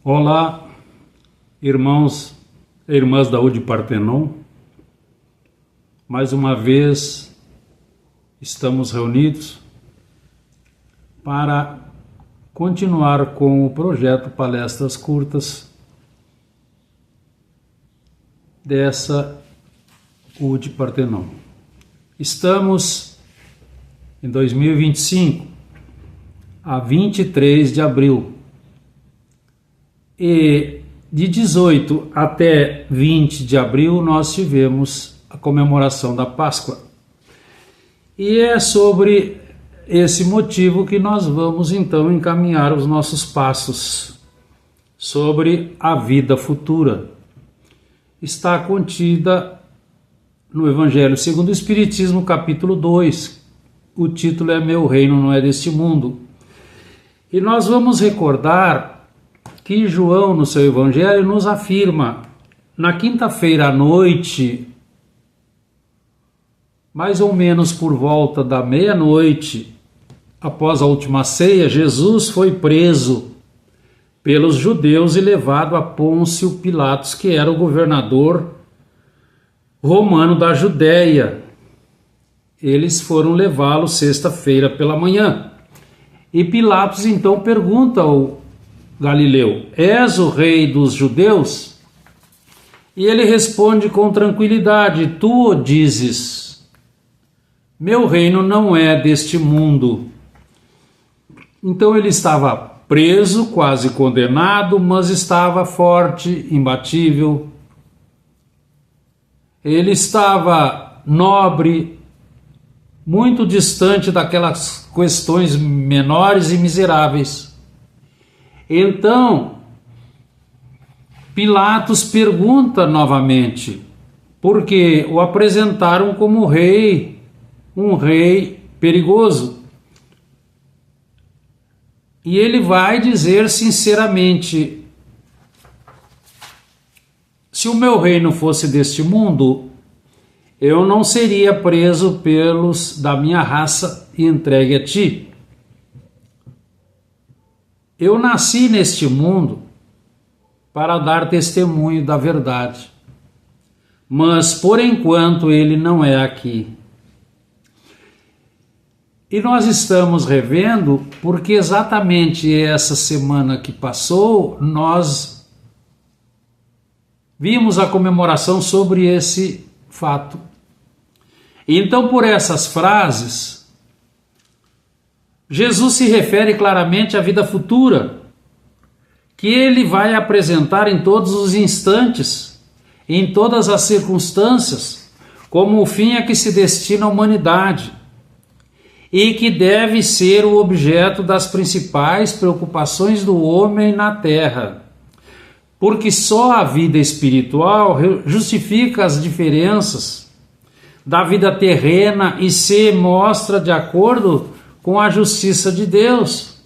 Olá, irmãos e irmãs da UD Partenon. Mais uma vez estamos reunidos para continuar com o projeto Palestras Curtas dessa UD Partenon. Estamos em 2025, a 23 de abril. E de 18 até 20 de abril nós tivemos a comemoração da Páscoa. E é sobre esse motivo que nós vamos então encaminhar os nossos passos sobre a vida futura. Está contida no Evangelho segundo o Espiritismo, capítulo 2. O título é Meu Reino Não É Deste Mundo. E nós vamos recordar que João, no seu Evangelho, nos afirma, na quinta-feira à noite, mais ou menos por volta da meia-noite, após a última ceia, Jesus foi preso pelos judeus e levado a Pôncio Pilatos, que era o governador romano da Judéia. Eles foram levá-lo sexta-feira pela manhã. E Pilatos então pergunta ao Galileu: és o rei dos judeus? E ele responde com tranquilidade: tu o dizes, meu reino não é deste mundo. Então ele estava preso, quase condenado, mas estava forte, imbatível. Ele estava nobre, muito distante daquelas questões menores e miseráveis. Então, Pilatos pergunta novamente, porque o apresentaram como rei, um rei perigoso. E ele vai dizer sinceramente: se o meu reino fosse deste mundo, eu não seria preso pelos da minha raça e entregue a ti. Eu nasci neste mundo para dar testemunho da verdade, mas por enquanto ele não é aqui. E nós estamos revendo porque exatamente essa semana que passou nós vimos a comemoração sobre esse fato. Então, por essas frases, Jesus se refere claramente à vida futura, que ele vai apresentar em todos os instantes, em todas as circunstâncias, como o fim a que se destina a humanidade, e que deve ser o objeto das principais preocupações do homem na Terra, porque só a vida espiritual justifica as diferenças da vida terrena e se mostra de acordo com a justiça de Deus.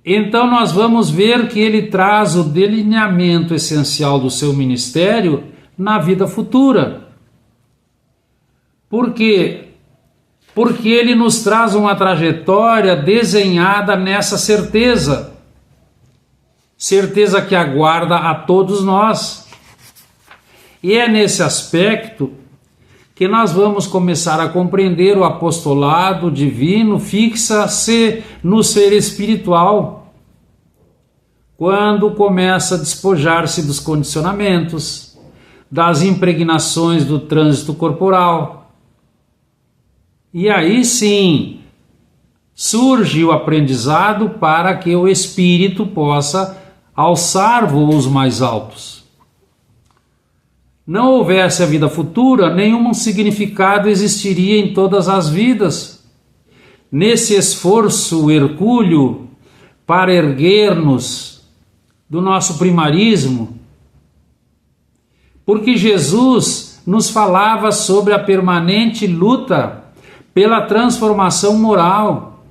Então nós vamos ver que ele traz o delineamento essencial do seu ministério na vida futura. Por quê? Porque ele nos traz uma trajetória desenhada nessa certeza que aguarda a todos nós. E é nesse aspecto que nós vamos começar a compreender o apostolado divino fixa-se no ser espiritual, quando começa a despojar-se dos condicionamentos, das impregnações do trânsito corporal. E aí sim surge o aprendizado para que o espírito possa alçar voos mais altos. Não houvesse a vida futura, nenhum significado existiria em todas as vidas. Nesse esforço hercúleo para erguer-nos do nosso primarismo, porque Jesus nos falava sobre a permanente luta pela transformação moral,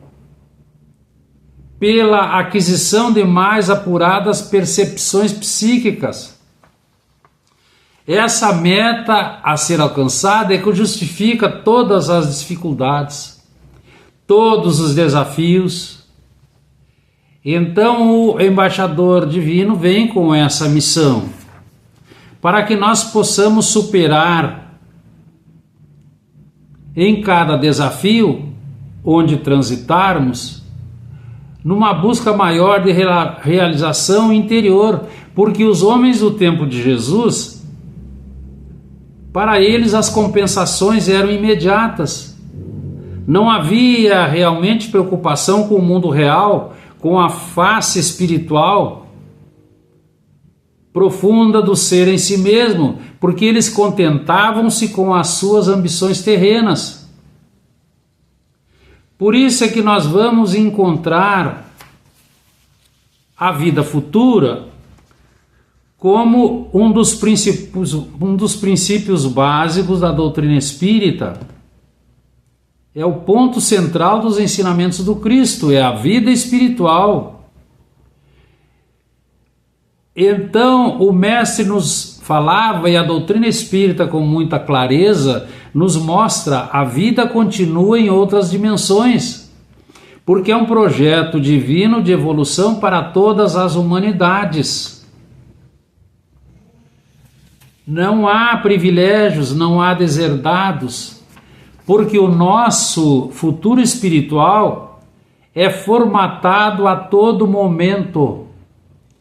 pela aquisição de mais apuradas percepções psíquicas. Essa meta a ser alcançada é que justifica todas as dificuldades, todos os desafios, Então o embaixador divino vem com essa missão, para que nós possamos superar em cada desafio onde transitarmos, numa busca maior de realização interior, porque os homens do tempo de Jesus, para eles as compensações eram imediatas. Não havia realmente preocupação com o mundo real, com a face espiritual profunda do ser em si mesmo, porque eles contentavam-se com as suas ambições terrenas. Por isso é que nós vamos encontrar a vida futura como um dos princípios básicos da doutrina espírita. É o ponto central dos ensinamentos do Cristo, é a vida espiritual. Então, o Mestre nos falava, e a doutrina espírita, com muita clareza, nos mostra: a vida continua em outras dimensões, porque é um projeto divino de evolução para todas as humanidades. Não há privilégios, não há deserdados, porque o nosso futuro espiritual é formatado a todo momento,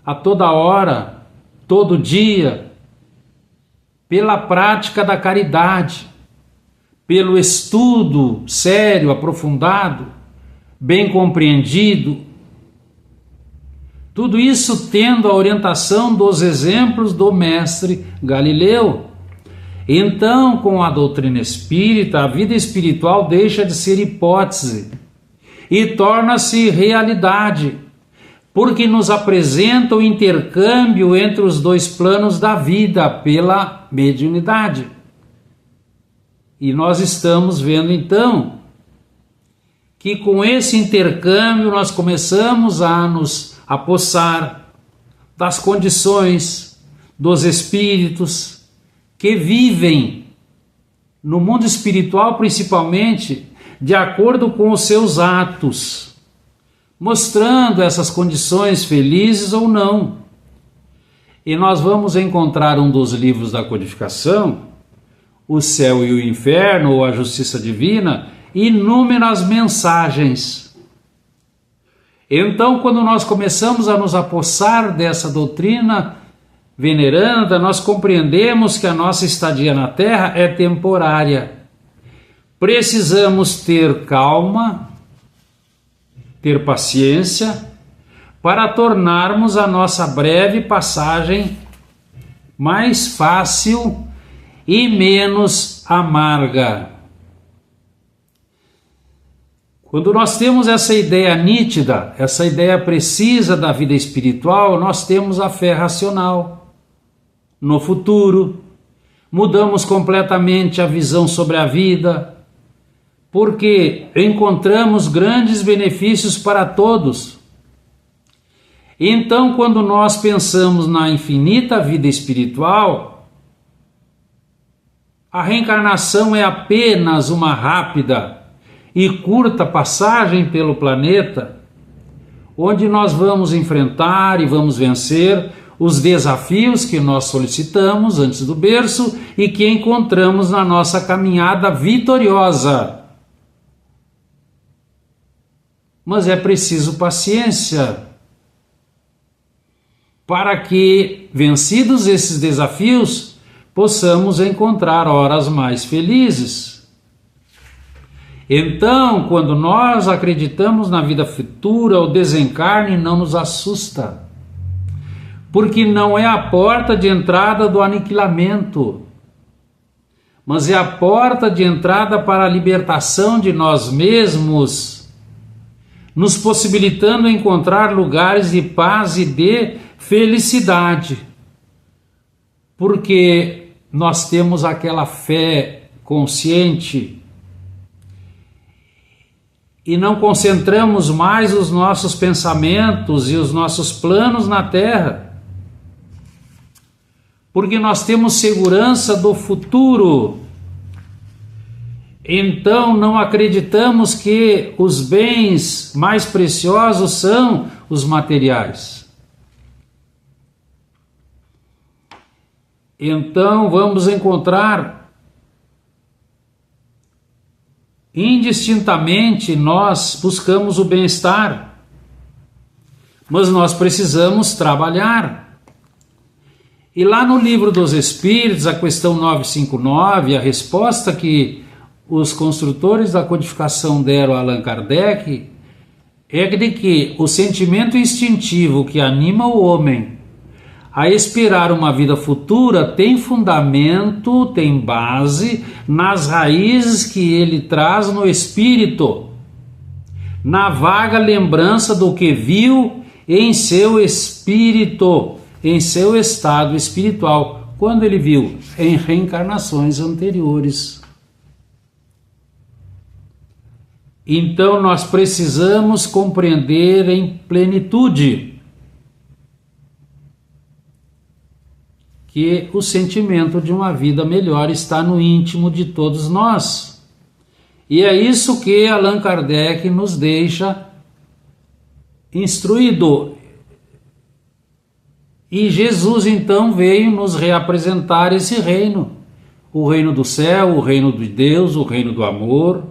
a toda hora, todo dia, pela prática da caridade, pelo estudo sério, aprofundado, bem compreendido. Tudo isso tendo a orientação dos exemplos do mestre Galileu. Então, com a doutrina espírita, a vida espiritual deixa de ser hipótese e torna-se realidade, porque nos apresenta o intercâmbio entre os dois planos da vida pela mediunidade. E nós estamos vendo então que com esse intercâmbio nós começamos a nos apossar das condições dos espíritos que vivem no mundo espiritual, principalmente de acordo com os seus atos, mostrando essas condições felizes ou não. E nós vamos encontrar um dos livros da codificação, O Céu e o Inferno, ou a Justiça Divina, inúmeras mensagens. Então, quando nós começamos a nos apossar dessa doutrina veneranda, nós compreendemos que a nossa estadia na Terra é temporária. Precisamos ter calma, ter paciência, para tornarmos a nossa breve passagem mais fácil e menos amarga. Quando nós temos essa ideia nítida, essa ideia precisa da vida espiritual, nós temos a fé racional no futuro, mudamos completamente a visão sobre a vida, porque encontramos grandes benefícios para todos. Então, quando nós pensamos na infinita vida espiritual, a reencarnação é apenas uma rápida e curta passagem pelo planeta, onde nós vamos enfrentar e vamos vencer os desafios que nós solicitamos antes do berço e que encontramos na nossa caminhada vitoriosa. Mas é preciso paciência para que, vencidos esses desafios, possamos encontrar horas mais felizes. Então, quando nós acreditamos na vida futura, o desencarne não nos assusta, porque não é a porta de entrada do aniquilamento, mas é a porta de entrada para a libertação de nós mesmos, nos possibilitando encontrar lugares de paz e de felicidade, porque nós temos aquela fé consciente e não concentramos mais os nossos pensamentos e os nossos planos na Terra, porque nós temos segurança do futuro. Então não acreditamos que os bens mais preciosos são os materiais. Então vamos encontrar indistintamente, nós buscamos o bem-estar, mas nós precisamos trabalhar. E lá no Livro dos Espíritos, a questão 959, a resposta que os construtores da codificação deram a Allan Kardec é de que o sentimento instintivo que anima o homem a esperar uma vida futura tem fundamento, tem base nas raízes que ele traz no espírito, na vaga lembrança do que viu em seu espírito, em seu estado espiritual, quando ele viu em reencarnações anteriores. Então nós precisamos compreender em plenitude que o sentimento de uma vida melhor está no íntimo de todos nós. E é isso que Allan Kardec nos deixa instruído. E Jesus então veio nos reapresentar esse reino, o reino do céu, o reino de Deus, o reino do amor,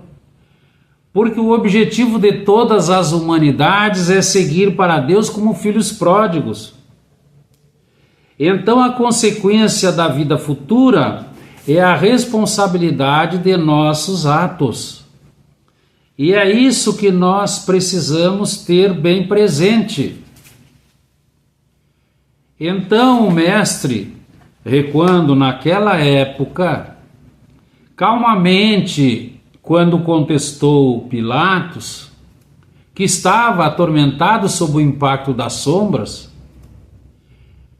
porque o objetivo de todas as humanidades é seguir para Deus como filhos pródigos. Então a consequência da vida futura é a responsabilidade de nossos atos. E é isso que nós precisamos ter bem presente. Então o mestre, recuando naquela época, calmamente, quando contestou Pilatos, que estava atormentado sob o impacto das sombras,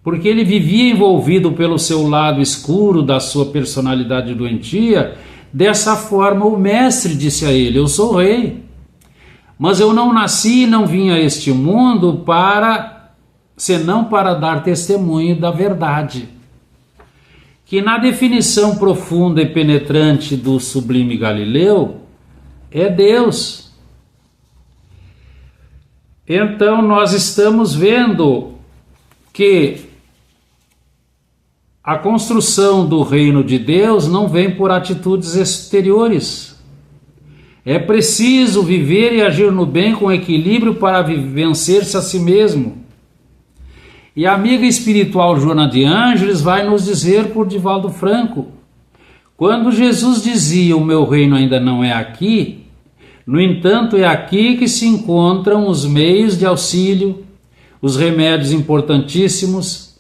porque ele vivia envolvido pelo seu lado escuro da sua personalidade doentia, dessa forma o mestre disse a ele: eu sou rei, mas eu não nasci e não vim a este mundo senão para dar testemunho da verdade, que na definição profunda e penetrante do sublime Galileu é Deus. Então nós estamos vendo que a construção do reino de Deus não vem por atitudes exteriores. É preciso viver e agir no bem com equilíbrio para vencer-se a si mesmo. E a amiga espiritual Joana de Ângeles vai nos dizer por Divaldo Franco: quando Jesus dizia o meu reino ainda não é aqui, no entanto é aqui que se encontram os meios de auxílio, os remédios importantíssimos,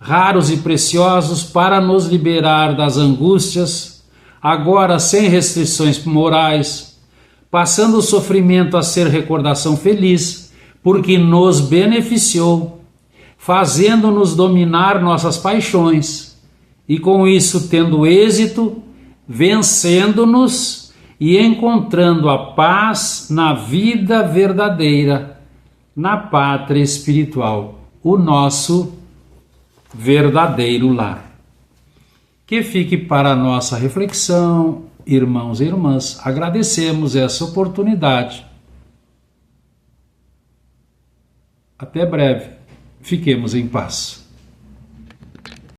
raros e preciosos para nos liberar das angústias, agora sem restrições morais, passando o sofrimento a ser recordação feliz, porque nos beneficiou, fazendo-nos dominar nossas paixões, e com isso tendo êxito, vencendo-nos e encontrando a paz na vida verdadeira, na pátria espiritual, o nosso verdadeiro lar. Que fique para a nossa reflexão, irmãos e irmãs. Agradecemos essa oportunidade. Até breve. Fiquemos em paz.